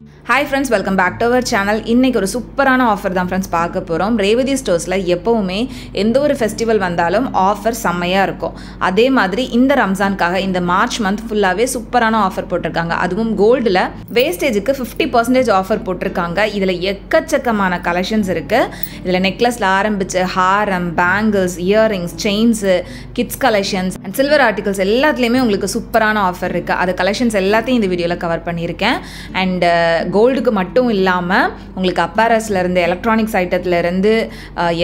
Hi friends, welcome back to our channel. இன்னைக்கு ஒரு சூப்பரான ஆஃபர் தான் ஃப்ரெண்ட்ஸ் பார்க்க போகிறோம். ரேவதி ஸ்டோர்ஸில் எப்போவுமே எந்த ஒரு ஃபெஸ்டிவல் வந்தாலும் ஆஃபர் செம்மையாக இருக்கும். அதே மாதிரி இந்த ரம்ஜானுக்காக இந்த மார்ச் மந்த் ஃபுல்லாகவே சூப்பரான ஆஃபர் போட்டிருக்காங்க. அதுவும் கோல்டில் வேஸ்டேஜுக்கு 50% ஆஃபர் போட்டிருக்காங்க. இதில் எக்கச்சக்கமான கலெக்ஷன்ஸ் இருக்குது. இதில் நெக்லஸில் ஆரம்பித்து ஹாரம், bangles, earrings, chains, kids collections and silver articles எல்லாத்துலேயுமே உங்களுக்கு சூப்பரான ஆஃபர் இருக்குது. அது கலெக்ஷன்ஸ் எல்லாத்தையும் இந்த வீடியோவில் கவர் பண்ணியிருக்கேன். அண்ட் கோல்டுக்கு மட்டும் இல்லாமல் உங்களுக்கு அப்பேரல்ஸ்லேருந்து எலக்ட்ரானிக்ஸ் ஐட்டத்துலேருந்து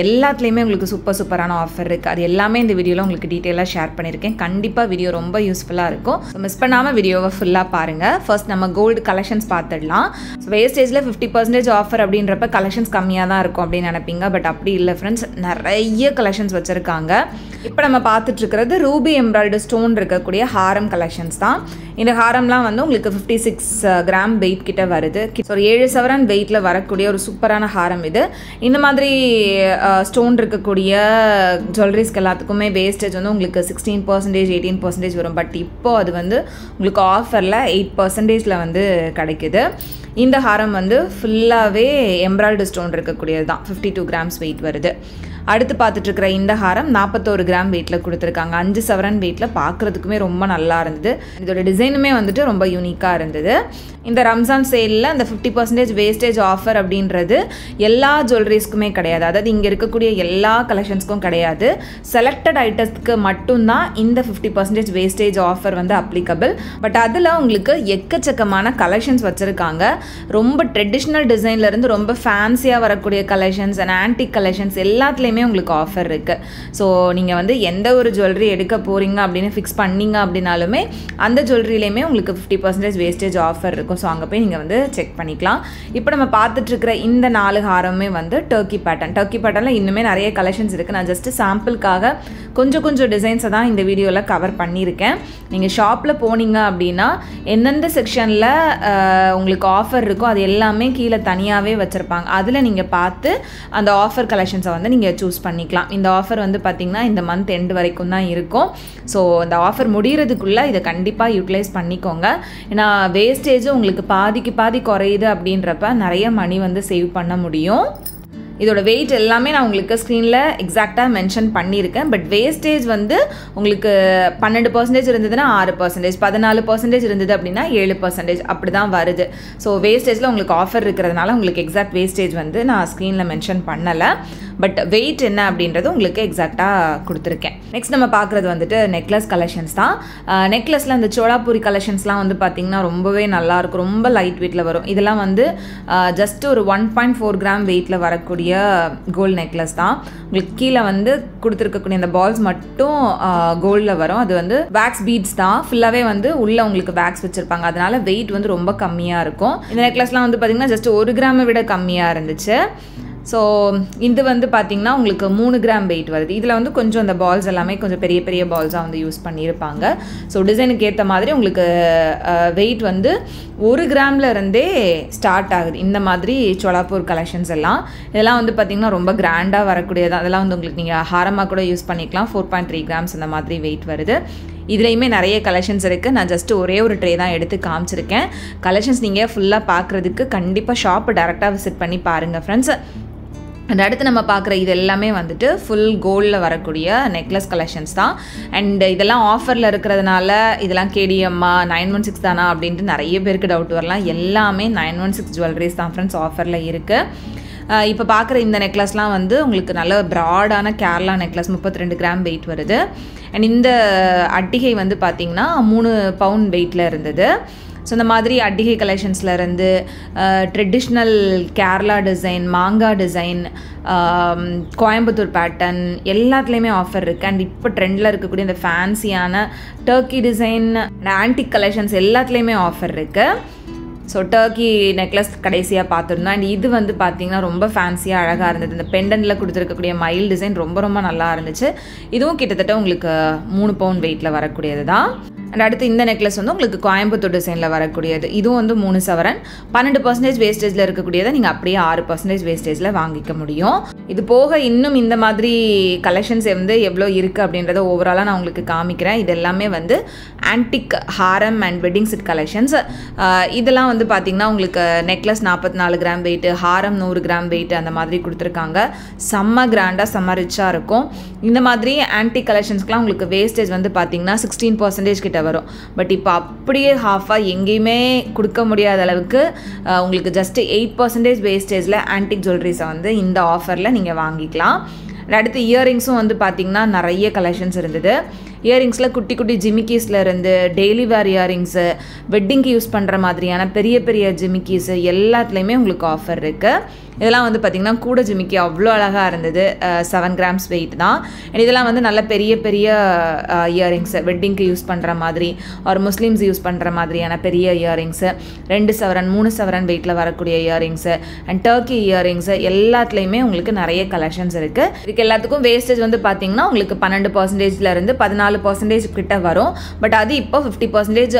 எல்லாத்துலேயுமே உங்களுக்கு சூப்பரான ஆஃபர் இருக்குது. அது எல்லாமே இந்த வீடியோவில் உங்களுக்கு டீட்டெயிலாக ஷேர் பண்ணியிருக்கேன். கண்டிப்பாக வீடியோ ரொம்ப யூஸ்ஃபுல்லாக இருக்கும். ஸோ மிஸ் பண்ணாமல் வீடியோவை ஃபுல்லாக பாருங்கள். ஃபர்ஸ்ட் நம்ம கோல்டு கலெக்ஷன்ஸ் பார்த்துடலாம். ஸோ வேஸ்டேஜில் 50% ஆஃபர் அப்படின்றப்ப கலெக்ஷன்ஸ் கம்மியாக தான் இருக்கும் அப்படின்னு நினைப்பீங்க. பட் அப்படி இல்லை ஃப்ரெண்ட்ஸ், நிறைய கலெக்ஷன்ஸ் வச்சுருக்காங்க. இப்போ நம்ம பார்த்துட்ருக்கிறது ரூபி எம்ப்ராய்டரி ஸ்டோன் இருக்கக்கூடிய ஹாரம் கலெக்ஷன்ஸ் தான். இந்த ஹாரம்லாம் வந்து உங்களுக்கு 56 கிராம் வெயிட் கிட்ட வருது. ஸோ ஒரு 7 சவரன் வெயிட்டில் வரக்கூடிய ஒரு சூப்பரான ஹாரம் இது. இந்த மாதிரி ஸ்டோன் இருக்கக்கூடிய ஜுவல்லரிஸ்க்கு எல்லாத்துக்குமே வேஸ்டேஜ் வந்து உங்களுக்கு 16%, 18% வரும். பட் இப்போது அது வந்து உங்களுக்கு ஆஃபரில் 8%ல் வந்து கிடைக்குது. இந்த ஹாரம் வந்து ஃபுல்லாகவே எம்ப்ராய்டரி ஸ்டோன் இருக்கக்கூடியது தான். 52 கிராம்ஸ் வெயிட் வருது. அடுத்து பார்த்துட்ருக்கிற இந்த ஹாரம் 41 கிராம் வெயிட்டில் கொடுத்துருக்காங்க. 5 சவரன் வெயிட்டில் பார்க்குறதுக்குமே ரொம்ப நல்லா இருந்தது. இதோட டிசைனுமே வந்துட்டு ரொம்ப யூனிக்காக இருந்தது. இந்த ரம்ஜான் சேலில் அந்த 50% வேஸ்டேஜ் ஆஃபர் அப்படின்றது எல்லா ஜுவல்லரிஸ்க்குமே கிடையாது. அதாவது இங்கே இருக்கக்கூடிய எல்லா கலெக்ஷன்ஸ்க்கும் கிடையாது. செலக்டட் ஐட்டம்ஸ்க்கு மட்டும்தான் இந்த 50% வேஸ்டேஜ் ஆஃபர் வந்து அப்ளிகபிள். பட் அதில் உங்களுக்கு எக்கச்சக்கமான கலெக்ஷன்ஸ் வச்சுருக்காங்க. ரொம்ப ட்ரெடிஷ்னல் டிசைன்லேருந்து ரொம்ப ஃபேன்சியாக வரக்கூடிய கலெக்ஷன்ஸ் அண்ட் ஆன்டிக் கலெக்ஷன்ஸ் எல்லாத்துலேயுமே உங்களுக்கு ஆஃபர் இருக்குது. ஸோ நீங்கள் வந்து எந்த ஒரு ஜுவல்லரி எடுக்க போகிறீங்க அப்படின்னு ஃபிக்ஸ் பண்ணீங்க அப்படின்னாலுமே அந்த ஜுவல்லரிலையுமே உங்களுக்கு 50% வேஸ்டேஜ் ஆஃபர் இருக்கும். ஸோ அங்கே போய் நீங்கள் வந்து செக் பண்ணிக்கலாம். இப்போ நம்ம பார்த்துட்ருக்கிற இந்த 4 ஹாரமே வந்து டர்க்கி பேட்டர்னில் இன்னுமே நிறைய கலெக்ஷன்ஸ் இருக்குது. நான் ஜஸ்ட்டு சாம்பிளுக்காக கொஞ்சம் டிசைன்ஸை தான் இந்த வீடியோவில் கவர் பண்ணியிருக்கேன். நீங்கள் ஷாப்பில் போனீங்க அப்படின்னா எந்தெந்த செக்ஷனில் உங்களுக்கு ஆஃபர் இருக்கோ அது எல்லாமே கீழே தனியாகவே வச்சுருப்பாங்க. அதில் நீங்கள் பார்த்து அந்த ஆஃபர் கலெக்ஷன்ஸை வந்து நீங்கள் சூஸ் பண்ணிக்கலாம். இந்த ஆஃபர் வந்து பார்த்திங்கன்னா இந்த மந்த் எண்டு வரைக்கும் தான் இருக்கும். ஸோ இந்த ஆஃபர் முடிகிறதுக்குள்ளே இதை கண்டிப்பாக யூட்டிலைஸ் பண்ணிக்கோங்க. ஏன்னா வேஸ்டேஜும் உங்களுக்கு பாதிக்கு பாதி குறையுது அப்படின்றப்ப நிறைய மணி வந்து சேவ் பண்ண முடியும். இதோட வெயிட் எல்லாமே நான் உங்களுக்கு ஸ்க்ரீனில் எக்ஸாக்டாக மென்ஷன் பண்ணியிருக்கேன். பட் வேஸ்டேஜ் வந்து உங்களுக்கு 12% இருந்ததுன்னா 6%, 14% இருந்தது அப்படின்னா 7% அப்படி தான் வருது. ஸோ வேஸ்டேஜில் உங்களுக்கு ஆஃபர் இருக்கிறதுனால உங்களுக்கு எக்ஸாக்ட் வேஸ்டேஜ் வந்து நான் ஸ்க்ரீனில் மென்ஷன் பண்ணலை. பட் வெயிட் என்ன அப்படின்றது உங்களுக்கு எக்ஸாக்டாக கொடுத்துருக்கேன். நெக்ஸ்ட் நம்ம பார்க்குறது வந்துட்டு நெக்லஸ் கலெக்ஷன்ஸ் தான். நெக்லஸில் அந்த சோளாபூரி கலெக்ஷன்ஸ்லாம் வந்து பார்த்திங்கன்னா ரொம்பவே நல்லாயிருக்கும். ரொம்ப லைட் வெயிட்டில் வரும். இதெல்லாம் வந்து ஜஸ்ட் ஒரு 1.4 கிராம் வெயிட்டில் வரக்கூடிய கோல்டு நெக்லஸ் தான். உங்களுக்கு கீழே வந்து கொடுத்துருக்கக்கூடிய அந்த பால்ஸ் மட்டும் கோல்டில் வரும். அது வந்து வேக்ஸ் பீட்ஸ் தான். ஃபுல்லாகவே வந்து உள்ளே உங்களுக்கு வேக்ஸ் வச்சுருப்பாங்க. அதனால வெயிட் வந்து ரொம்ப கம்மியாக இருக்கும். இந்த நெக்லஸ்லாம் வந்து பார்த்திங்கன்னா ஜஸ்ட் 1 கிராமை விட கம்மியாக இருந்துச்சு. ஸோ இது வந்து பார்த்திங்கன்னா உங்களுக்கு 3 கிராம் வெயிட் வருது. இதில் வந்து கொஞ்சம் அந்த பால்ஸ் எல்லாமே கொஞ்சம் பெரிய பால்ஸாக வந்து யூஸ் பண்ணியிருப்பாங்க. ஸோ டிசைனுக்கு ஏற்ற மாதிரி உங்களுக்கு வெயிட் வந்து 1 கிராமில் இருந்தே ஸ்டார்ட் ஆகுது. இந்த மாதிரி சோளாப்பூர் கலெக்ஷன்ஸ் இதெல்லாம் வந்து பார்த்திங்கன்னா ரொம்ப கிராண்டாக வரக்கூடியது. அதெல்லாம் வந்து உங்களுக்கு நீங்கள் ஹாரமாக கூட யூஸ் பண்ணிக்கலாம். 4.3 கிராம்ஸ் அந்த மாதிரி வெயிட் வருது. இதுலேயுமே நிறைய கலெக்ஷன்ஸ் இருக்குது. நான் ஜஸ்ட் ஒரே ஒரு ட்ரே தான் எடுத்து காமிச்சிருக்கேன். கலெக்ஷன்ஸ் நீங்கள் ஃபுல்லாக பார்க்குறதுக்கு கண்டிப்பாக ஷாப்பை டேரெக்டாக விசிட் பண்ணி பாருங்கள் ஃப்ரெண்ட்ஸ். அண்ட் அடுத்து நம்ம பார்க்குற இது எல்லாமே வந்துட்டு ஃபுல் கோல்டில் வரக்கூடிய நெக்லஸ் கலெக்ஷன்ஸ் தான். அண்ட் இதெல்லாம் ஆஃபரில் இருக்கிறதுனால இதெல்லாம் கேடிஎம்மா 916 தானா அப்படின்ட்டு நிறைய பேருக்கு டவுட் வரலாம். எல்லாமே 916 ஜுவல்லரிஸ் தான் ஃப்ரெண்ட்ஸ் ஆஃபரில் இருக்குது. இப்போ பார்க்குற இந்த நெக்லஸ்லாம் வந்து உங்களுக்கு நல்ல ப்ராடான கேரளா நெக்லஸ் 32 கிராம் வெயிட் வருது. அண்ட் இந்த அட்டிகை வந்து பார்த்திங்கன்னா 3 பவுண்ட் வெயிட்டில் இருந்தது. ஸோ இந்த மாதிரி அட்டிகை கலெக்ஷன்ஸில் இருந்து ட்ரெடிஷ்னல் கேரளா டிசைன், மாங்கா டிசைன், கோயம்புத்தூர் பேட்டர்ன் எல்லாத்துலேயுமே ஆஃபர் இருக்குது. அண்ட் இப்போ ட்ரெண்டில் இருக்கக்கூடிய இந்த ஃபேன்சியான டர்க்கி டிசைன், ஆன்டிக் கலெக்ஷன்ஸ் எல்லாத்துலேயுமே ஆஃபர் இருக்குது. ஸோ டர்க்கி நெக்லஸ் கடைசியாக பார்த்துருந்தோம். அண்ட் இது வந்து பார்த்திங்கன்னா ரொம்ப ஃபேன்சியாக அழகாக இருந்தது. இந்த பெண்டனில் கொடுத்துருக்கக்கூடிய மயில் டிசைன் ரொம்ப நல்லா இருந்துச்சு. இதுவும் கிட்டத்தட்ட உங்களுக்கு 3 பவுண்ட் வெயிட்டில் வரக்கூடியது தான். அண்ட் அடுத்து இந்த நெக்லஸ் வந்து உங்களுக்கு கோயம்புத்தூர் டிசைனில் வரக்கூடியது. இதுவும் வந்து 3 சவரன் 12% வேஸ்டேஜில் இருக்கக்கூடியதை நீங்கள் அப்படியே 6% வேஸ்டேஜில் வாங்கிக்க முடியும். இது போக இன்னும் இந்த மாதிரி கலெக்ஷன்ஸ் வந்து எவ்வளோ இருக்குது அப்படின்றத ஓவராலாக நான் உங்களுக்கு காமிக்கிறேன். இது எல்லாமே வந்து antique Haram and wedding set collections. இதெல்லாம் வந்து பார்த்திங்கன்னா உங்களுக்கு நெக்லஸ் 44 கிராம் வெயிட்டு, ஹாரம் 100 கிராம் வெயிட்டு அந்த மாதிரி கொடுத்துருக்காங்க. செம்ம கிராண்டாக செம்ம ரிச்சாக இருக்கும். இந்த மாதிரி ஆன்டிக் கலெக்ஷன்ஸ்க்குலாம் உங்களுக்கு வேஸ்டேஜ் வந்து பார்த்திங்கன்னா 16% கிட்ட வரும். பட் இப்போ அப்படியே ஹாஃபாக எங்கேயுமே கொடுக்க முடியாத அளவுக்கு உங்களுக்கு ஜஸ்ட் 8% வேஸ்டேஜில் ஆன்டிக் ஜுவல்லரிஸை வந்து இந்த ஆஃபரில் நீங்கள் வாங்கிக்கலாம். அடுத்து இயரிங்ஸும் வந்து பார்த்திங்கன்னா நிறைய கலெக்ஷன்ஸ் இருந்தது. இயரிங்ஸில் குட்டி குட்டி ஜிமிக்கீஸில் இருந்து டெய்லி வேர் இயரிங்ஸு, வெட்டிங்க்கு யூஸ் பண்ணுற மாதிரியான பெரிய பெரிய ஜிமிக்கீஸு எல்லாத்துலேயுமே உங்களுக்கு ஆஃபர் இருக்குது. இதெல்லாம் வந்து பார்த்திங்கன்னா கூட ஜிமிக்கி அவ்வளோ அழகாக இருந்தது. 7 கிராம்ஸ் வெயிட் தான். அண்ட் இதெல்லாம் வந்து நல்ல பெரிய பெரிய இயரிங்ஸு, வெட்டிங்க்கு யூஸ் பண்ணுற மாதிரி ஒரு முஸ்லீம்ஸ் யூஸ் பண்ணுற மாதிரியான பெரிய இயரிங்ஸு, 2 சவரன் 3 சவரன் வெயிட்டில் வரக்கூடிய இயரிங்ஸு அண்ட் டர்க்கி இயரிங்ஸு எல்லாத்துலேயுமே உங்களுக்கு நிறைய கலெக்ஷன்ஸ் இருக்குது. இதுக்கு எல்லாத்துக்கும் வேஸ்டேஜ் வந்து பார்த்திங்கன்னா உங்களுக்கு 12%லேருந்து 14% கிட்ட வரும். பட் அது இப்போ 50%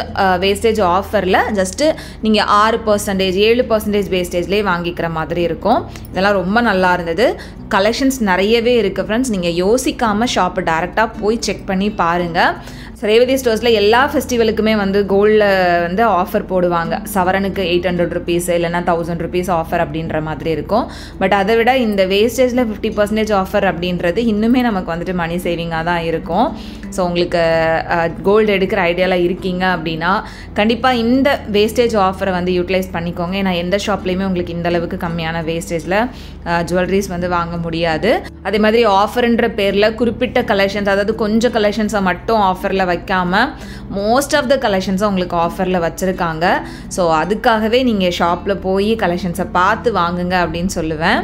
வேஸ்டேஜ் ஆஃபரில் ஜஸ்ட்டு நீங்கள் 6% 7% வேஸ்டேஜ்லேயே வாங்கிக்கிற மாதிரி இருக்கும். இதெல்லாம் ரொம்ப நல்லா இருந்தது. கலெக்ஷன்ஸ் நிறையவே இருக்குது ஃப்ரெண்ட்ஸ். நீங்கள் யோசிக்காமல் ஷாப்பை டேரெக்டாக போய் செக் பண்ணி பாருங்கள். ரேவதி ஸ்டோர்ஸில் எல்லா ஃபெஸ்டிவலுக்குமே வந்து கோல்டில் வந்து ஆஃபர் போடுவாங்க. சவரனுக்கு 800 ருபீஸ் இல்லைனா 1000 ருபீஸ் ஆஃபர் அப்படின்ற மாதிரி இருக்கும். பட் அதை விட இந்த வேஸ்டேஜில் 50% ஆஃபர் அப்படின்றது இன்னுமே நமக்கு வந்துட்டு மணி சேவிங்காக தான் இருக்கும். ஸோ உங்களுக்கு கோல்டு எடுக்கிற ஐடியாவில் இருக்கீங்க அப்படின்னா கண்டிப்பாக இந்த வேஸ்டேஜ் ஆஃபரை வந்து யூட்டிலைஸ் பண்ணிக்கோங்க. ஏன்னா எந்த ஷாப்லேயுமே உங்களுக்கு இந்த அளவுக்கு கம்மியான வேஸ்டேஜில் ஜுவல்லரிஸ் வந்து வாங்க முடியாது. அதே மாதிரி ஆஃபர்ன்ற பேரில் குறிப்பிட்ட கலெக்ஷன்ஸ், அதாவது கொஞ்சம் கலெக்ஷன்ஸை மட்டும் ஆஃபரில் வைக்காமல் மோஸ்ட் ஆஃப் த கலெக்ஷன்ஸை உங்களுக்கு ஆஃபரில் வச்சுருக்காங்க. ஸோ அதுக்காகவே நீங்கள் ஷாப்பில் போய் கலெக்ஷன்ஸை பார்த்து வாங்குங்க அப்படின்னு சொல்லுவேன்.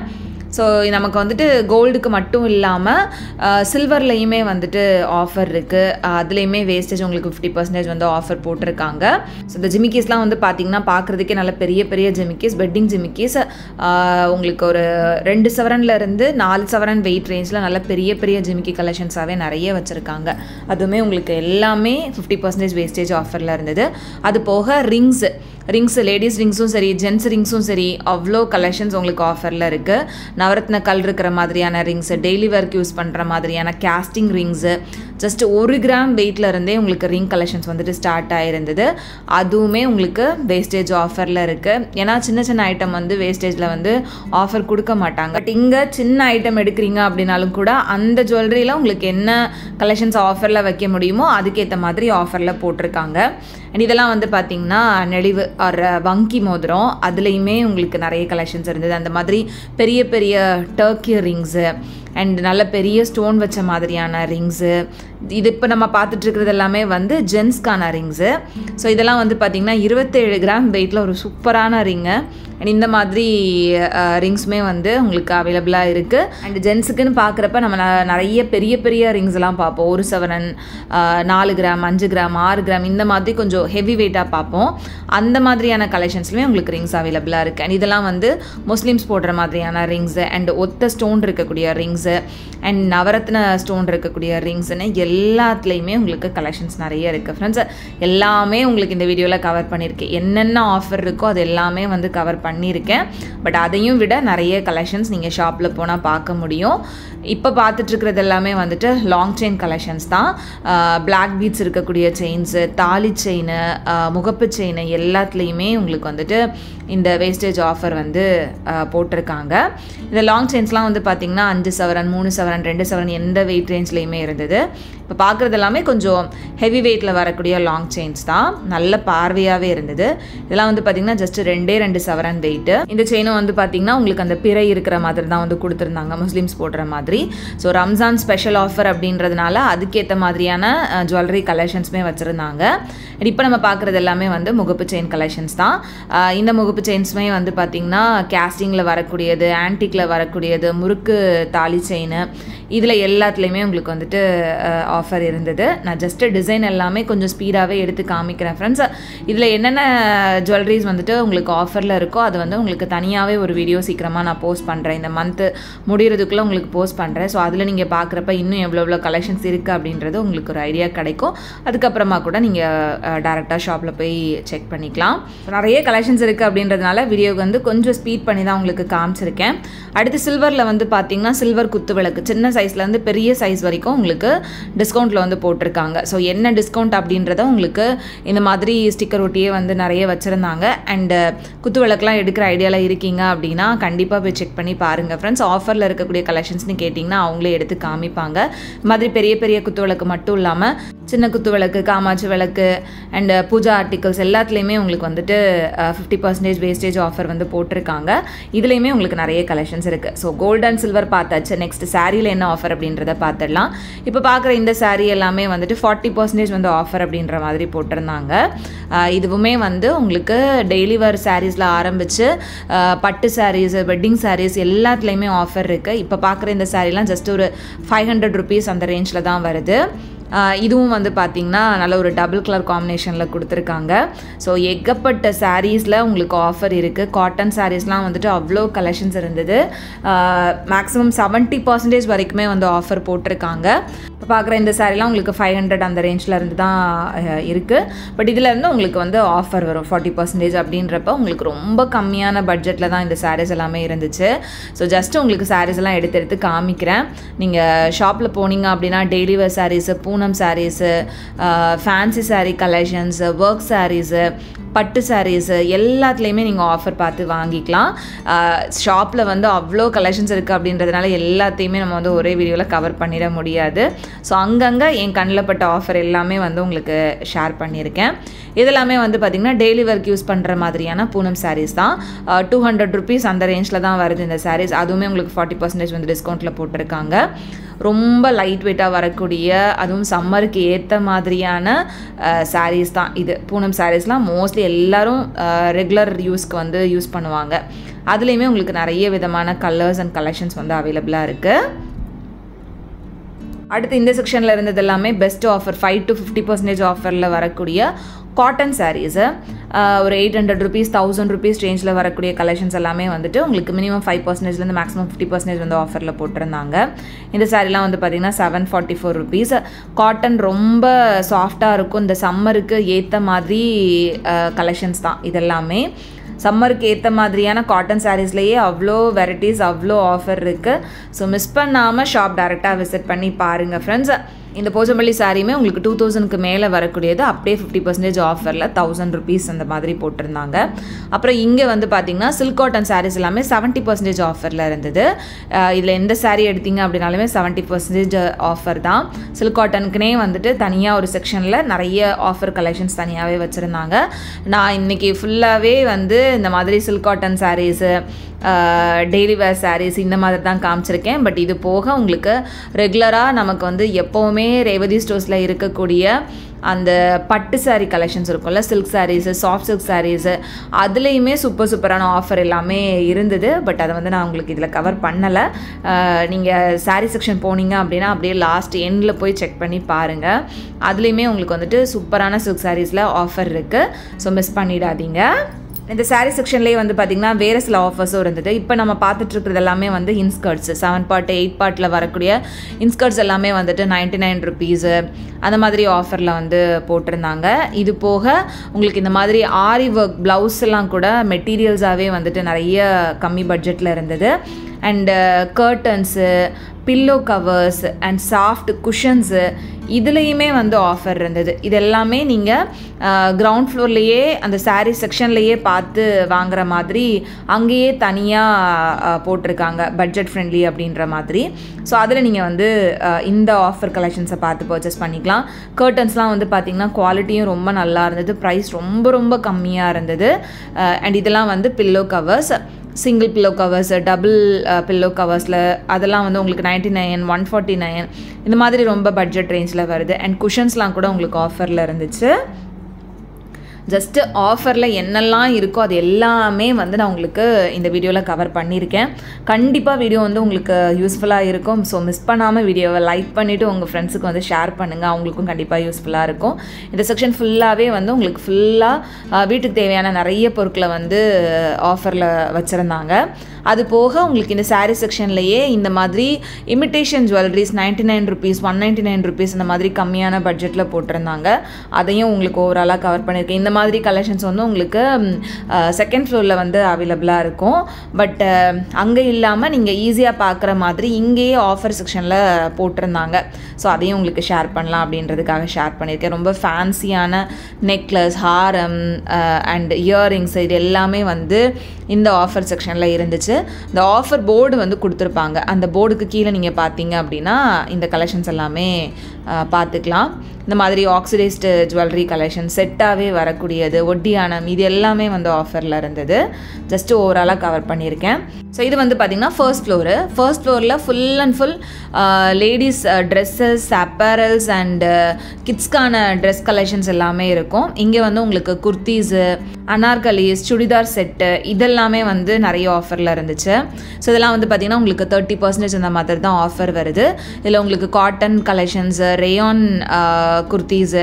ஸோ நமக்கு வந்துட்டு கோல்டுக்கு மட்டும் இல்லாமல் சில்வர்லேயுமே வந்துட்டு ஆஃபர் இருக்குது. அதுலேயுமே வேஸ்டேஜ் உங்களுக்கு 50% வந்து ஆஃபர் போட்டிருக்காங்க. ஸோ இந்த ஜிமிக்கீஸ்லாம் வந்து பார்த்திங்கன்னா பார்க்குறதுக்கே நல்ல பெரிய பெரிய ஜிமிக்கீஸ், வெட்டிங் ஜிமிக்கீஸ் உங்களுக்கு ஒரு 2 சவரன்லேருந்து 4 சவரன் வெயிட் ரேஞ்சில் நல்ல பெரிய பெரிய ஜிமிக்கி கலெக்ஷன்ஸாகவே நிறைய வச்சுருக்காங்க. அதுவுமே உங்களுக்கு எல்லாமே 50% வேஸ்டேஜ் ஆஃபரில் இருந்தது. அது போக ரிங்ஸு லேடிஸ் ரிங்ஸும் சரி, ஜென்ஸ் ரிங்ஸும் சரி, அவ்வளோ கலெக்ஷன்ஸ் உங்களுக்கு ஆஃபரில் இருக்குது. நவரத்ன கல் இருக்கிற மாதிரியான ரிங்ஸு, டெய்லி ஒர்க் யூஸ் பண்ணுற மாதிரியான கேஸ்டிங் ரிங்ஸு, ஜஸ்ட் 1 கிராம் வெயிட்டில் இருந்தே உங்களுக்கு ரிங் கலெக்ஷன்ஸ் வந்துட்டு ஸ்டார்ட் ஆகிருந்தது. அதுவுமே உங்களுக்கு வேஸ்டேஜ் ஆஃபரில் இருக்குது. ஏன்னா சின்ன சின்ன ஐட்டம் வந்து வேஸ்டேஜில் வந்து ஆஃபர் கொடுக்க மாட்டாங்க. பட் இங்கே சின்ன ஐட்டம் எடுக்கிறீங்க அப்படின்னாலும் கூட அந்த ஜுவல்லரியில் உங்களுக்கு என்ன கலெக்ஷன்ஸ் ஆஃபரில் வைக்க முடியுமோ அதுக்கேற்ற மாதிரி ஆஃபரில் போட்டிருக்காங்க. அண்ட் இதெல்லாம் வந்து பார்த்திங்கன்னா நெளிவு ஒரு வங்கி மோதிரம், அதுலேயுமே உங்களுக்கு நிறைய கலெக்ஷன்ஸ் இருந்தது. அந்த மாதிரி பெரிய பெரிய டர்க்கி ரிங்ஸு அண்ட் நல்ல பெரிய ஸ்டோன் வச்ச மாதிரியான ரிங்ஸு. இது இப்போ நம்ம பார்த்துட்ருக்கிறது எல்லாமே வந்து ஜென்ஸ்க்கான ரிங்ஸு. ஸோ இதெல்லாம் வந்து பார்த்திங்கன்னா 27 கிராம் வெயிட்டில் ஒரு சூப்பரான ரிங்கு. அண்ட் இந்த மாதிரி ரிங்ஸுமே வந்து உங்களுக்கு அவைலபிளாக இருக்குது. அண்ட் ஜென்ஸுக்குன்னு பார்க்குறப்ப நம்ம நிறைய பெரிய பெரிய ரிங்ஸ்லாம் பார்ப்போம். 1 சவரன் 4 கிராம் 5 கிராம் 6 கிராம் இந்த மாதிரி கொஞ்சம் ஹெவி வெயிட்டாக பார்ப்போம். அந்த மாதிரியான கலெக்ஷன்ஸ்லையுமே உங்களுக்கு ரிங்ஸ் அவைலபிளாக இருக்குது. அண்ட் இதெல்லாம் வந்து முஸ்லீம்ஸ் போடுற மாதிரியான ரிங்ஸு அண்ட் ஒத்த ஸ்டோன் இருக்கக்கூடிய ரிங்ஸு அண்ட் நவரத்ன ஸ்டோன் இருக்கக்கூடிய ரிங்ஸ்னு எல்லாத்துலேயுமே உங்களுக்கு கலெக்ஷன்ஸ் நிறைய இருக்குது ஃப்ரெண்ட்ஸ். எல்லாமே உங்களுக்கு இந்த வீடியோவில் கவர் பண்ணியிருக்கேன். என்னென்ன ஆஃபர் இருக்கோ அது எல்லாமே வந்து கவர் பண்ணியிருக்கேன். பட் அதையும் விட நிறைய கலெக்ஷன்ஸ் நீங்கள் ஷாப்பில் போனால் பார்க்க முடியும். இப்போ பார்த்துட்ருக்கிறது எல்லாமே வந்துட்டு லாங் செயின் கலெக்ஷன்ஸ் தான். பிளாக் பீட்ஸ் இருக்கக்கூடிய செயின்ஸு, தாலி செயின், முகப்பு செயின் எல்லாத்துலேயுமே உங்களுக்கு வந்துட்டு இந்த வேஸ்டேஜ் ஆஃபர் வந்து போட்டிருக்காங்க. இந்த லாங் செயின்ஸ்லாம் வந்து பார்த்திங்கன்னா 5 சவரன் 3 சவரன் 2 சவரன் எந்த வெயிட் ரேஞ்ச்லேயுமே இருந்தது. இப்போ பார்க்குறது எல்லாமே கொஞ்சம் ஹெவி வெயிட்டில் வரக்கூடிய லாங் செயின்ஸ் தான். நல்ல பார்வையாகவே இருந்தது. இதெல்லாம் வந்து பார்த்திங்கன்னா ஜஸ்ட் 2 சவரன் வெயிட்டு. இந்த செயினும் வந்து பார்த்திங்கன்னா உங்களுக்கு அந்த பிறை இருக்கிற மாதிரி தான் வந்து கொடுத்துருந்தாங்க, முஸ்லீம்ஸ் போடுற மாதிரி. ஸோ ரம்ஜான் ஸ்பெஷல் ஆஃபர் அப்படின்றதுனால அதுக்கேற்ற மாதிரியான ஜுவல்லரி கலெக்ஷன்ஸுமே வச்சுருந்தாங்க. இப்போ நம்ம பார்க்குறது எல்லாமே வந்து முகப்பு செயின் கலெக்ஷன்ஸ் தான். இந்த முகப்பு செயின்ஸுமே வந்து பார்த்திங்கன்னா கேஸ்டிங்கில் வரக்கூடியது, ஆன்டிக்கில் வரக்கூடியது, முறுக்கு தாலி செயின், இதில் எல்லாத்துலேயுமே உங்களுக்கு வந்துட்டு ஆஃபர் இருந்தது. நான் ஜஸ்ட்டு டிசைன் எல்லாமே கொஞ்சம் ஸ்பீடாகவே எடுத்து காமிக்கிறேன் ஃப்ரெண்ட்ஸ். இதில் என்னென்ன ஜுவல்லரிஸ் வந்துட்டு உங்களுக்கு ஆஃபரில் இருக்கோ அது வந்து உங்களுக்கு தனியாகவே ஒரு வீடியோ சீக்கிரமாக நான் போஸ்ட் பண்ணுறேன். இந்த மந்த்து முடிகிறதுக்குள்ளே உங்களுக்கு போஸ்ட் பண்ணுறேன். ஸோ அதில் நீங்கள் பார்க்குறப்ப இன்னும் எவ்வளோ கலெக்ஷன்ஸ் இருக்குது அப்படின்றது உங்களுக்கு ஒரு ஐடியா கிடைக்கும். அதுக்கப்புறமா கூட நீங்கள் டேரெக்டாக ஷாப்பில் போய் செக் பண்ணிக்கலாம். நிறைய கலெக்ஷன்ஸ் இருக்குது அப்படின்றதுனால வீடியோக்கு வந்து கொஞ்சம் ஸ்பீட் பண்ணி தான் உங்களுக்கு காமிச்சிருக்கேன். அடுத்து சில்வரில் வந்து பார்த்தீங்கன்னா சில்வர் குத்து விளக்கு சின்ன சைஸ்லேருந்து பெரிய சைஸ் வரைக்கும் உங்களுக்கு டிஸ்கவுண்ட்டில் வந்து போட்டிருக்காங்க. ஸோ என்ன டிஸ்கவுண்ட் அப்படின்றத உங்களுக்கு இந்த மாதிரி ஸ்டிக்கர் ஒட்டியே வந்து நிறைய வச்சுருந்தாங்க. அண்டு குத்து விளக்குலாம் எடுக்கிற ஐடியாவில் இருக்கீங்க அப்படின்னா கண்டிப்பாக போய் செக் பண்ணி பாருங்கள் ஃப்ரெண்ட்ஸ். ஆஃபரில் இருக்கக்கூடிய கலெக்ஷன்ஸ்னு கேட்டிங்கன்னா அவங்களே எடுத்து காமிப்பாங்க. இந்த மாதிரி பெரிய பெரிய குத்து விளக்கு மட்டும் இல்லாமல் சின்ன குத்து விளக்கு, காமாட்சி விளக்கு அண்டு பூஜா ஆர்டிகல்ஸ் எல்லாத்துலேயுமே உங்களுக்கு வந்துட்டு 50% வேஸ்டேஜ் ஆஃபர் வந்து போட்டிருக்காங்க. இதுலேயுமே உங்களுக்கு நிறைய கலெக்ஷன்ஸ் இருக்குது. ஸோ கோல்டு அண்ட் சில்வர் பார்த்தாச்சு. நெக்ஸ்ட் சாரியில் என்ன ஆஃபர் அப்படின்றத பார்த்துடலாம். இப்போ பார்க்குற இந்த சாரீ எல்லாமே வந்துட்டு 40% வந்து ஆஃபர் அப்படின்ற மாதிரி போட்டிருந்தாங்க. இதுவுமே வந்து உங்களுக்கு டெய்லி வேர் சாரீஸில் ஆரம்பித்து பட்டு சாரீஸ், வெட்டிங் சாரீஸ் எல்லாத்துலேயுமே ஆஃபர் இருக்குது. இப்போ பார்க்குற இந்த சாரீலாம் ஜஸ்ட் ஒரு 500 rupees அந்த ரேஞ்சில் தான் வருது. இதுவும் வந்து பார்த்திங்கன்னா நல்ல ஒரு டபுள் கலர் காம்பினேஷனில் கொடுத்துருக்காங்க. ஸோ ஏகப்பட்ட சாரீஸில் உங்களுக்கு ஆஃபர் இருக்குது. காட்டன் சாரீஸ்லாம் வந்துட்டு அவ்வளோ கலெக்ஷன்ஸ் இருந்தது. மேக்ஸிமம் 70% வரைக்குமே வந்து ஆஃபர் போட்டிருக்காங்க. இப்போ பார்க்குற இந்த சாரீலாம் உங்களுக்கு 500 அந்த ரேஞ்சில் இருந்து தான் இருக்குது. பட் இதிலேருந்து உங்களுக்கு வந்து ஆஃபர் வரும் 40% அப்படின்றப்ப உங்களுக்கு ரொம்ப கம்மியான பட்ஜெட்டில் தான் இந்த சாரீஸ் எல்லாமே இருந்துச்சு. ஸோ ஜஸ்ட்டு உங்களுக்கு சாரீஸ் எல்லாம் எடுத்து காமிக்கிறேன். நீங்கள் ஷாப்பில் போனீங்க அப்படின்னா daily wear saris, Poonam saris, fancy sari collections, work saris, பட்டு சாரீஸு எல்லாத்துலேயுமே நீங்கள் ஆஃபர் பார்த்து வாங்கிக்கலாம். ஷாப்பில் வந்து அவ்வளோ கலெக்ஷன்ஸ் இருக்குது அப்படின்றதுனால எல்லாத்தையுமே நம்ம வந்து ஒரே வீடியோவில் கவர் பண்ணிட முடியாது. ஸோ அங்கங்கே என் கண்ணில் பட்ட ஆஃபர் எல்லாமே வந்து உங்களுக்கு ஷேர் பண்ணியிருக்கேன். இதெல்லாமே வந்து பார்த்திங்கன்னா டெய்லி ஒர்க் யூஸ் பண்ணுற மாதிரியான பூனம் சாரீஸ் தான். 200 rupees அந்த ரேஞ்சில் தான் வருது இந்த சாரீஸ். அதுவுமே உங்களுக்கு 40% வந்து டிஸ்கவுண்ட்டில் போட்டிருக்காங்க. ரொம்ப லைட் வெயிட்டாக வரக்கூடிய, அதுவும் சம்மருக்கு ஏற்ற மாதிரியான சாரீஸ் தான் இது. பூனம் சாரீஸ்லாம் மோஸ்ட்லி எல்லோரும் ரெகுலர் யூஸ்க்கு வந்து யூஸ் பண்ணுவாங்க. அதுலேயுமே உங்களுக்கு நிறைய விதமான கலர்ஸ் அண்ட் கலெக்ஷன்ஸ் வந்து அவைலபிளாக இருக்குது. அடுத்து இந்த செக்ஷனில் இருந்தது எல்லாமே பெஸ்ட் ஆஃபர் 5 to 50% ஆஃபரில் வரக்கூடிய காட்டன் சாரீஸு. ஒரு 800 rupees 1000 rupees ரேஞ்சில் வரக்கூடிய கலெக்ஷன்ஸ் எல்லாமே வந்துட்டு உங்களுக்கு மினிமம் 5%லேருந்து மேக்ஸிமம் 50% வந்து ஆஃபரில் போட்டிருந்தாங்க. இந்த சாரீலாம் வந்து பார்த்திங்கன்னா 744 rupees. காட்டன் ரொம்ப சாஃப்டாக இருக்கும். இந்த சம்மருக்கு ஏற்ற மாதிரி கலெக்ஷன்ஸ் தான் இதெல்லாமே. சம்மருக்கு ஏற்ற மாதிரியான காட்டன் சாரீஸ்லேயே அவ்வளோ வெரைட்டிஸ், அவ்வளோ ஆஃபர் இருக்குது. ஸோ மிஸ் பண்ணாமல் ஷாப் டைரெக்டாக விசிட் பண்ணி பாருங்கள் ஃப்ரெண்ட்ஸ். இந்த போச்சம்பள்ளி சாரியுமே உங்களுக்கு 2000க்கு மேலே வரக்கூடியது அப்படியே 50% ஆஃபரில் 1000 rupees அந்த மாதிரி போட்டிருந்தாங்க. அப்புறம் இங்கே வந்து பார்த்திங்கன்னா சில்க் காட்டன் சாரீஸ் எல்லாமே 70% ஆஃபரில் இருந்தது. இதில் எந்த சாரீ எடுத்தீங்க அப்படின்னாலுமே 70% ஆஃபர் தான். சில்க் காட்டனுக்குனே வந்துட்டு தனியாக ஒரு செக்ஷனில் நிறைய ஆஃபர் கலெக்ஷன்ஸ் தனியாகவே வச்சுருந்தாங்க. நான் இன்றைக்கி ஃபுல்லாகவே வந்து இந்த மாதிரி silk cotton saris, daily wear saris இந்த மாதிரி தான் காமிச்சிருக்கேன். பட் இது போக உங்களுக்கு ரெகுலராக நமக்கு வந்து எப்போவுமே ரேவதி ஸ்டோர்ஸில் இருக்கக்கூடிய அந்த பட்டு சாரீ கலெக்ஷன்ஸ் இருக்கும்ல, silk saris, soft silk saris, அதுலேயுமே சூப்பரான ஆஃபர் எல்லாமே இருந்தது. பட் அதை வந்து நான் உங்களுக்கு இதில் கவர் பண்ணலை. நீங்கள் சாரீ செக்ஷன் போனீங்க அப்படின்னா அப்படியே லாஸ்ட் எண்டில் போய் செக் பண்ணி பாருங்கள். அதுலேயுமே உங்களுக்கு வந்துட்டு சூப்பரான சில்க் சாரீஸில் ஆஃபர் இருக்குது. ஸோ மிஸ் பண்ணிடாதீங்க. இந்த சாரீ செக்ஷன்லேயே வந்து பார்த்திங்கன்னா வேறு சில ஆஃபர்ஸும் இருந்தது. இப்போ நம்ம பார்த்துட்ருக்கிறது எல்லாமே வந்து இன்ஸ்கர்ட்ஸ் 7 part 8 partல வரக்கூடிய இன்ஸ்கர்ட்ஸ் எல்லாமே வந்துட்டு 99 rupees அந்த மாதிரி ஆஃபரில் வந்து போட்டிருந்தாங்க. இது போக உங்களுக்கு இந்த மாதிரி ஆரி ஒர்க் ப்ளவுஸ் எல்லாம் கூட மெட்டீரியல்ஸாகவே வந்துட்டு நிறைய கம்மி பட்ஜெட்டில் இருந்தது. And curtains, pillow covers and soft cushions இதுலேயுமே வந்து ஆஃபர் இருந்தது. இது எல்லாமே நீங்கள் கிரவுண்ட் ஃப்ளோர்லேயே அந்த சாரீ செக்ஷன்லேயே பார்த்து வாங்குற மாதிரி அங்கேயே தனியாக போட்டிருக்காங்க, பட்ஜெட் ஃப்ரெண்ட்லி அப்படின்ற மாதிரி. ஸோ அதில் நீங்கள் வந்து இந்த ஆஃபர் கலெக்ஷன்ஸை பார்த்து பர்ச்சேஸ் பண்ணிக்கலாம். கர்டன்ஸ்லாம் வந்து பார்த்திங்கன்னா குவாலிட்டியும் ரொம்ப நல்லா இருந்தது, ப்ரைஸ் ரொம்ப கம்மியாக இருந்தது. அண்ட் இதெல்லாம் வந்து pillow covers, single pillow covers, double pillow கவர்ஸில் அதெல்லாம் வந்து உங்களுக்கு 99, 149 இந்த மாதிரி ரொம்ப பட்ஜெட் ரேஞ்சில் வருது. அண்ட் குஷன்ஸ்லாம் கூட உங்களுக்கு ஆஃபரில் இருந்துச்சு. ஜஸ்ட்டு ஆஃபரில் என்னெல்லாம் இருக்கோ அது எல்லாமே வந்து நான் உங்களுக்கு இந்த வீடியோவில் கவர் பண்ணியிருக்கேன். கண்டிப்பாக வீடியோ வந்து உங்களுக்கு யூஸ்ஃபுல்லாக இருக்கும். ஸோ மிஸ் பண்ணாமல் வீடியோவை லைக் பண்ணிவிட்டு உங்கள் ஃப்ரெண்ட்ஸுக்கு வந்து ஷேர் பண்ணுங்கள், அவங்களுக்கும் கண்டிப்பாக யூஸ்ஃபுல்லாக இருக்கும். இந்த செக்ஷன் ஃபுல்லாகவே வந்து உங்களுக்கு ஃபுல்லாக வீட்டுக்கு தேவையான நிறைய பொருட்களை வந்து ஆஃபரில் வச்சுருந்தாங்க. அது போக உங்களுக்கு இந்த சாரீ செக்ஷன்லேயே இந்த மாதிரி இமிட்டேஷன் ஜுவல்லரிஸ் 99 rupees 199 rupees இந்த மாதிரி கம்மியான பட்ஜெட்டில் போட்டிருந்தாங்க. அதையும் உங்களுக்கு ஓவராலாக கவர் பண்ணியிருக்கேன். இந்த மாதிரி கலெக்ஷன்ஸ் வந்து உங்களுக்கு செகண்ட் ஃப்ளோரில் வந்து அவைலபிளாக இருக்கும். பட் அங்கே இல்லாமல் நீங்கள் ஈஸியாக பார்க்குற மாதிரி இங்கேயே ஆஃபர் செக்ஷனில் போட்டிருந்தாங்க. ஸோ அதையும் உங்களுக்கு ஷேர் பண்ணலாம் அப்படின்றதுக்காக ஷேர் பண்ணியிருக்கேன். ரொம்ப ஃபேன்சியான நெக்லஸ், ஹாரம் அண்ட் இயரிங்ஸ் இது எல்லாமே வந்து இந்த ஆஃபர் செக்ஷனில் இருந்துச்சு. இந்த ஆஃபர் போர்டு வந்து கொடுத்துருப்பாங்க. அந்த போர்டுக்கு கீழே நீங்கள் பார்த்தீங்க அப்படின்னா இந்த கலெக்ஷன்ஸ் எல்லாமே பார்த்துக்கலாம். இந்த மாதிரி ஆக்சிடைஸ்டு ஜுவல்லரி கலெக்ஷன் செட்டாகவே வரக்கூடியது, ஒட்டியானம், இது எல்லாமே வந்து ஆஃபரில் இருந்தது. ஜஸ்ட்டு ஓவராலாக கவர் பண்ணியிருக்கேன். ஸோ இது வந்து பார்த்திங்கன்னா ஃபர்ஸ்ட் ஃப்ளோரில் full and full ladies dresses, apparels and கிட்ஸ்க்கான ட்ரெஸ் கலெக்ஷன்ஸ் எல்லாமே இருக்கும். இங்கே வந்து உங்களுக்கு குர்த்தீஸு, அனார்கலிஸ், சுடிதார் செட்டு இதெல்லாமே வந்து நிறைய ஆஃபரில் இருந்துச்சு. ஸோ இதெல்லாம் வந்து பார்த்திங்கன்னா உங்களுக்கு 30% இந்த மாதிரி தான் ஆஃபர் வருது. இதில் உங்களுக்கு cotton collections, rayon kurtis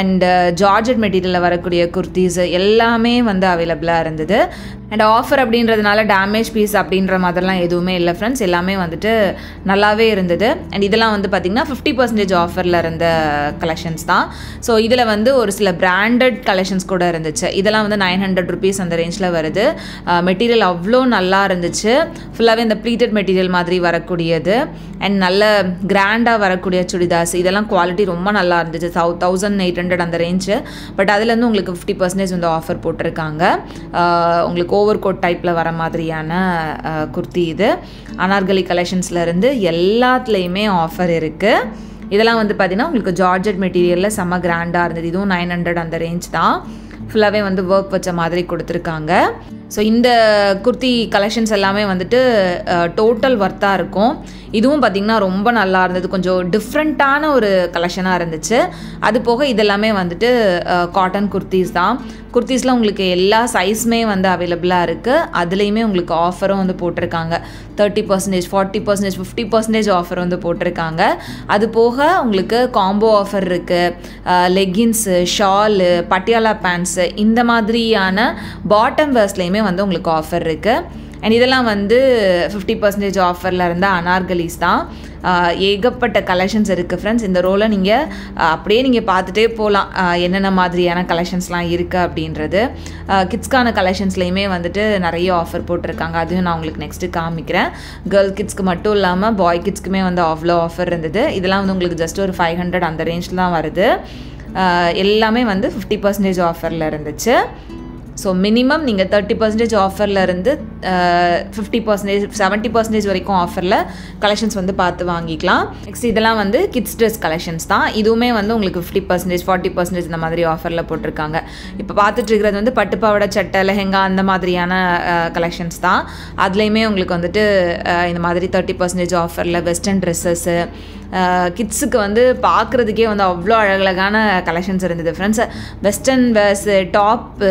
and georgette மெட்டீரியலில் வரக்கூடிய குர்த்தீஸு எல்லாமே வந்து அவைலபிளாக இருந்தது. அண்ட் ஆஃபர் அப்படின்றதுனால டேமேஜ் பீஸ் அப்படின்ற மாதிரிலாம் எதுவுமே இல்லை ஃப்ரெண்ட்ஸ், எல்லாமே வந்துட்டு நல்லாவே இருந்தது. அண்ட் இதெல்லாம் வந்து பார்த்திங்கன்னா 50% ஆஃபரில் இருந்த கலெக்ஷன்ஸ் தான். ஸோ இதில் வந்து ஒரு சில பிராண்டட் கலெக்ஷன்ஸ் கூட இருந்துச்சு. இதெல்லாம் வந்து 900 rupees அந்த ரேஞ்சில் வருது. மெட்டீரியல் அவ்வளோ நல்லா இருந்துச்சு. ஃபுல்லாகவே இந்த ப்ளீட்டட் மெட்டீரியல் மாதிரி வரக்கூடியது அண்ட் நல்ல கிராண்டாக வரக்கூடிய சுடிதாஸ் இதெல்லாம் குவாலிட்டி ரொம்ப நல்லா இருந்துச்சு. 1800 அந்த ரேஞ்சு. பட் அதுலேருந்து உங்களுக்கு 50% வந்து ஆஃபர் போட்டிருக்காங்க. உங்களுக்கு ஓவர் கோட் டைப்பில் வர மாதிரியான குர்த்தி இது. அனார்கலி கலெக்ஷன்ஸ்லேருந்து எல்லாத்துலேயுமே ஆஃபர் இருக்குது. இதெல்லாம் வந்து பார்த்திங்கன்னா உங்களுக்கு ஜார்ஜெட் மெட்டீரியலில் செம்ம கிராண்டாக இருந்தது. இதுவும் 900 அந்த ரேஞ்ச் தான். ஃபுல்லாகவே வந்து ஒர்க் வச்ச மாதிரி கொடுத்துருக்காங்க. ஸோ இந்த குர்த்தி கலெக்ஷன்ஸ் எல்லாமே வந்துட்டு டோட்டல் ஒர்த்தாக இருக்கும். இதுவும் பார்த்திங்கன்னா ரொம்ப நல்லா இருந்தது. கொஞ்சம் டிஃப்ரெண்ட்டான ஒரு கலெக்ஷனாக இருந்துச்சு. அது போக இதெல்லாமே வந்துட்டு காட்டன் குர்த்திஸ் தான். குர்த்திஸில் உங்களுக்கு எல்லா சைஸுமே வந்து அவைலபிளாக இருக்குது. அதுலேயுமே உங்களுக்கு ஆஃபரும் வந்து போட்டிருக்காங்க. 30%, 40%, 50% ஆஃபர் வந்து போட்டிருக்காங்க. அது போக உங்களுக்கு காம்போ ஆஃபர் இருக்குது. லெகின்ஸு, ஷாலு, பட்டியாலா பேண்ட்ஸு இந்த மாதிரியான பாட்டம் வேர்ஸ்லேயுமே வந்து உங்களுக்கு ஆஃபர் இருக்குது. அண்ட் இதெல்லாம் வந்து 50% ஆஃபரில் இருந்த அனார்கலிஸ் தான். ஏகப்பட்ட கலெக்ஷன்ஸ் இருக்குது ஃப்ரெண்ட்ஸ். இந்த ரோலை நீங்கள் அப்படியே நீங்கள் பார்த்துட்டே போகலாம் என்னென்ன மாதிரியான கலெக்ஷன்ஸ்லாம் இருக்குது அப்படின்றது. கிட்ஸ்க்கான கலெக்ஷன்ஸ்லேயுமே வந்துட்டு நிறைய ஆஃபர் போட்டிருக்காங்க. அதையும் நான் உங்களுக்கு நெக்ஸ்ட்டு காமிக்கிறேன். கேர்ள் கிட்ஸ்க்கு மட்டும் இல்லாமல் பாய் கிட்ஸ்க்குமே வந்து அவ்வளோ ஆஃபர் இருந்தது. இதெல்லாம் வந்து உங்களுக்கு ஜஸ்ட் ஒரு 500 அந்த ரேஞ்சில் தான் வருது. எல்லாமே வந்து 50% ஆஃபரில் இருந்துச்சு. ஸோ மினிமம் நீங்கள் 30% ஆஃபரில் இருந்து 50%, 70% வரைக்கும் ஆஃபரில் கலெக்ஷன்ஸ் வந்து பார்த்து வாங்கிக்கலாம். நெக்ஸ்ட் இதெல்லாம் வந்து கிட்ஸ் ட்ரெஸ் கலெக்ஷன்ஸ் தான். இதுவுமே வந்து உங்களுக்கு 50%, 40% இந்த மாதிரி ஆஃபரில் போட்டிருக்காங்க. இப்போ பார்த்துட்டு இருக்கிறது வந்து பட்டுப்பாவடை, சட்டை, லெஹெங்கா அந்த மாதிரியான கலெக்ஷன்ஸ் தான். அதுலேயுமே உங்களுக்கு வந்துட்டு இந்த மாதிரி 30% ஆஃபரில் வெஸ்டர்ன் ட்ரெஸ்ஸஸ்ஸு, கிட்ஸுக்கு வந்து பார்க்குறதுக்கே வந்து அவ்வளோ அழகழகான கலெக்ஷன்ஸ் இருந்தது friends. Western wears, top,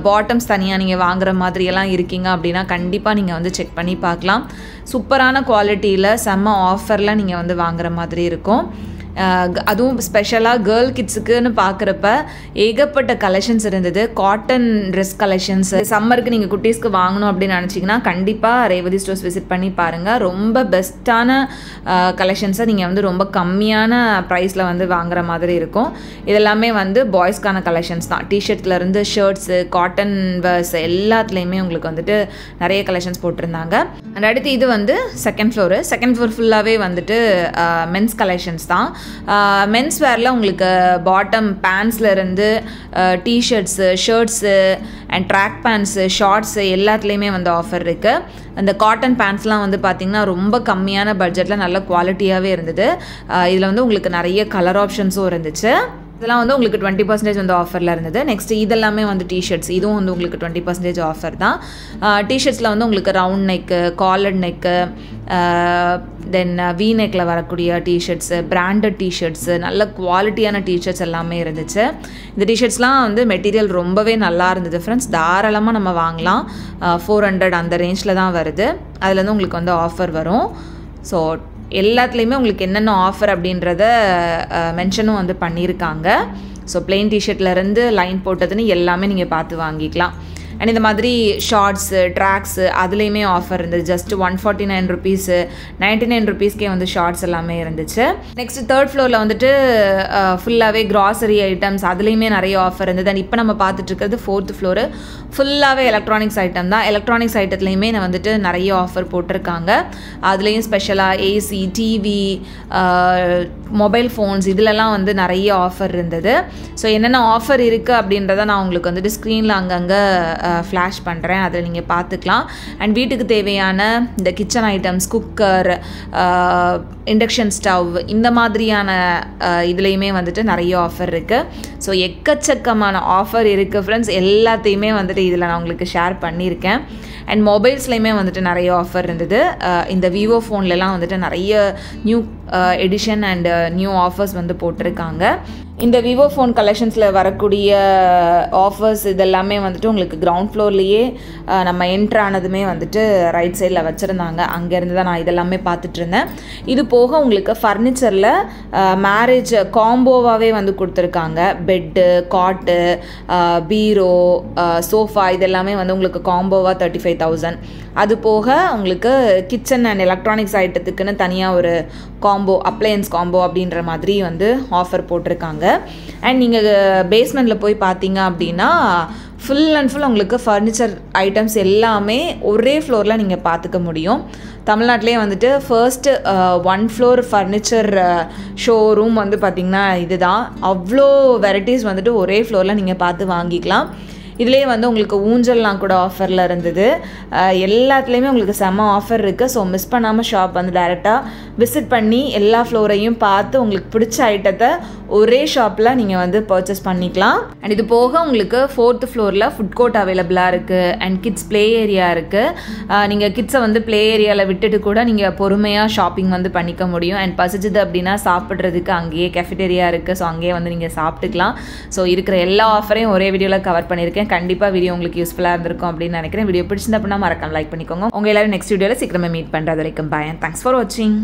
bottoms தனியாக நீங்கள் வாங்குற மாதிரியெல்லாம் இருக்கீங்க அப்படின்னா கண்டிப்பாக நீங்கள் வந்து செக் பண்ணி பார்க்கலாம். சூப்பரான குவாலிட்டியில் செம்ம ஆஃபரில் நீங்கள் வந்து வாங்குற மாதிரி இருக்கும். அதுவும் ஸ்பெஷலாக கேர்ள் கிட்ஸுக்குன்னு பார்க்குறப்ப ஏகப்பட்ட கலெக்ஷன்ஸ் இருந்தது. காட்டன் ட்ரெஸ் கலெக்ஷன்ஸ் சம்மருக்கு நீங்கள் குட்டீஸ்க்கு வாங்கணும் அப்படின்னு நினச்சிங்கன்னா கண்டிப்பாக ரேவதி ஸ்டோர்ஸ் விசிட் பண்ணி பாருங்கள். ரொம்ப பெஸ்ட்டான கலெக்ஷன்ஸை நீங்கள் வந்து ரொம்ப கம்மியான ப்ரைஸில் வந்து வாங்குற மாதிரி இருக்கும். இதெல்லாமே வந்து பாய்ஸ்க்கான கலெக்ஷன்ஸ் தான். டிஷர்ட்லேருந்து ஷர்ட்ஸு, காட்டன் வேர்ஸ் எல்லாத்துலேயுமே உங்களுக்கு வந்துட்டு நிறைய கலெக்ஷன்ஸ் போட்டிருந்தாங்க. அண்ட் அடுத்து இது வந்து செகண்ட் ஃப்ளோர் ஃபுல்லாகவே வந்துட்டு மென்ஸ் கலெக்ஷன்ஸ் தான். மென்ஸ் வேரில் உங்களுக்கு பாட்டம் பேண்ட்ஸ்லேருந்து t shirts, shirts and track pants, shorts எல்லாத்துலேயுமே வந்து ஆஃபர் இருக்குது. அந்த காட்டன் பேண்ட்ஸ்லாம் வந்து பார்த்திங்கன்னா ரொம்ப கம்மியான பட்ஜெட்டில் நல்ல குவாலிட்டியாகவே இருந்தது. இதில் வந்து உங்களுக்கு நிறைய கலர் ஆப்ஷன்ஸும் இருந்துச்சு. இதெல்லாம் வந்து உங்களுக்கு 20% வந்து ஆஃபரில் இருந்தது. நெக்ஸ்ட்டு இதெல்லாமே வந்து டிஷர்ட்ஸ், இதுவும் வந்து உங்களுக்கு 20% ஆஃபர் தான். டிஷர்ட்ஸில் வந்து உங்களுக்கு ரவுண்ட் நெக்கு, காலர் நெக்கு, தென் வீநெக்கில் வரக்கூடிய டிஷர்ட்ஸு, பிராண்டட் டிஷர்ட்ஸு, நல்ல குவாலிட்டியான டிஷர்ட்ஸ் எல்லாமே இருந்துச்சு. இந்த டிஷர்ட்ஸ்லாம் வந்து மெட்டீரியல் ரொம்பவே நல்லா இருந்தது ஃப்ரெண்ட்ஸ். தாராளமாக நம்ம வாங்கலாம். 400 அந்த ரேஞ்சில் தான் வருது. அதுலேருந்து உங்களுக்கு வந்து ஆஃபர் வரும். ஸோ எல்லாத்துலேயுமே உங்களுக்கு என்னென்ன ஆஃபர் அப்படின்றத மென்ஷனும் வந்து பண்ணியிருக்காங்க. ஸோ பிளெயின் டிஷர்ட்லேருந்து லைன் போட்டதுன்னு எல்லாமே நீங்கள் பார்த்து வாங்கிக்கலாம். அண்ட் இந்த மாதிரி ஷார்ட்ஸு, ட்ராக்ஸு அதுலேயுமே ஆஃபர் இருந்தது. ஜஸ்ட் 149 ருபீஸு, 99 ருபீஸ்க்கே வந்து ஷார்ட்ஸ் எல்லாமே இருந்துச்சு. நெக்ஸ்ட் 3rd ஃப்ளோரில் வந்துட்டு ஃபுல்லாகவே கிராசரி ஐட்டம்ஸ் அதுலேயுமே நிறைய ஆஃபர் இருந்தது. அண்ட் இப்போ நம்ம பார்த்துட்ருக்கிறது 4th ஃப்ளோரு ஃபுல்லாகவே எலக்ட்ரானிக்ஸ் ஐட்டம் தான். எலக்ட்ரானிக்ஸ் ஐட்டத்துலேயுமே நான் வந்துட்டு நிறைய ஆஃபர் போட்டிருக்காங்க. அதுலேயும் ஸ்பெஷலாக ஏசி, டிவி, மொபைல் ஃபோன்ஸ் இதிலெல்லாம் வந்து நிறைய ஆஃபர் இருந்தது. ஸோ என்னென்ன ஆஃபர் இருக்குது அப்படின்றத நான் உங்களுக்கு வந்துட்டு ஸ்க்ரீனில் அங்கங்கே ஃப்ளாஷ் பண்ணுறேன். அதில் நீங்கள் பார்த்துக்கலாம். அண்ட் வீட்டுக்கு தேவையான இந்த kitchen items, cooker, induction stove இந்த மாதிரியான இதுலேயுமே வந்துட்டு நிறைய ஆஃபர் இருக்குது. ஸோ எக்கச்சக்கமான ஆஃபர் இருக்குது ஃப்ரெண்ட்ஸ். எல்லாத்தையுமே வந்துட்டு இதில் நான் உங்களுக்கு ஷேர் பண்ணியிருக்கேன். அண்ட் மொபைல்ஸ்லேயுமே வந்துட்டு நிறைய ஆஃபர் இருந்தது. இந்த விவோ ஃபோன்லலாம் வந்துட்டு நிறைய new edition and new offers வந்து போட்டிருக்காங்க. இந்த விவோ ஃபோன் கலெக்ஷன்ஸில் வரக்கூடிய ஆஃபர்ஸ் இதெல்லாமே வந்துட்டு உங்களுக்கு கிரவுண்ட் ஃப்ளோர்லேயே நம்ம என்ட்ரு ஆனதுமே வந்துட்டு ரைட் சைடில் வச்சுருந்தாங்க. அங்கேருந்து தான் நான் இதெல்லாமே பார்த்துட்டு இருந்தேன். இது போக உங்களுக்கு ஃபர்னிச்சரில் மேரேஜ் காம்போவாகவே வந்து கொடுத்துருக்காங்க. பெட்டு, காட்டு, பீரோ, சோஃபா இதெல்லாமே வந்து உங்களுக்கு காம்போவாக 35,000. அது போக உங்களுக்கு கிச்சன் அண்ட் எலக்ட்ரானிக்ஸ் ஐட்டத்துக்குன்னு தனியாக ஒரு காம்போ, அப்ளையன்ஸ் காம்போ அப்படின்ற மாதிரி வந்து ஆஃபர் போட்டிருக்காங்க. அண்ட் நீங்கள் பேஸ்மெண்ட்டில் போய் பார்த்தீங்க அப்படின்னா ஃபுல் அண்ட் ஃபுல் உங்களுக்கு ஃபர்னிச்சர் ஐட்டம்ஸ் எல்லாமே ஒரே ஃப்ளோரில் நீங்கள் பார்த்துக்க முடியும். தமிழ்நாட்டிலே வந்துட்டு ஃபர்ஸ்ட்டு 1 ஃப்ளோர் ஃபர்னிச்சர் ஷோரூம் வந்து பார்த்திங்கன்னா இதுதான். அவ்வளோ வெரைட்டிஸ் வந்துட்டு ஒரே ஃப்ளோரில் நீங்கள் பார்த்து வாங்கிக்கலாம். இதிலே வந்து உங்களுக்கு ஊஞ்சல்லாம் கூட ஆஃபரில் இருந்தது. எல்லாத்துலேயுமே உங்களுக்கு செம்ம ஆஃபர் இருக்குது. ஸோ மிஸ் பண்ணாமல் ஷாப் வந்து டைரெக்டாக விசிட் பண்ணி எல்லா ஃப்ளோரையும் பார்த்து உங்களுக்கு பிடிச்ச ஐட்டத்தை ஒரே ஷாப்பில் நீங்கள் வந்து பர்ச்சேஸ் பண்ணிக்கலாம். அண்ட் இது போக உங்களுக்கு 4th ஃப்ளோரில் ஃபுட் கோர்ட் அவைலபிளாக இருக்குது. அண்ட் கிட்ஸ் ப்ளே ஏரியா இருக்குது. நீங்கள் கிட்ஸை வந்து ப்ளே ஏரியாவில் விட்டுட்டு கூட நீங்கள் பொறுமையாக ஷாப்பிங் வந்து பண்ணிக்க முடியும். அண்ட் பசிச்சுது அப்படின்னா சாப்பிட்றதுக்கு அங்கேயே கேஃபிடேரியா இருக்குது. ஸோ அங்கேயே வந்து நீங்கள் சாப்பிட்டுக்கலாம். ஸோ இருக்கிற எல்லா ஆஃபரையும் ஒரே வீடியோவில் கவர் பண்ணியிருக்கேன். கண்டிப்பாக வீடியோ உங்களுக்கு யூஸ்ஃபுல்லாக இருந்திருக்கும் அப்படின்னு நினைக்கிறேன். வீடியோ பிடிச்சிருந்தா அப்படின்னா மறக்காம லைக் பண்ணிக்கோங்க. உங்கள் எல்லாரும் நெக்ஸ்ட் வீடியோவில் சீக்கிரமே மீட் பண்ணுறது வரைக்கும் பாய். தேங்க்ஸ் ஃபார் வாட்சிங்.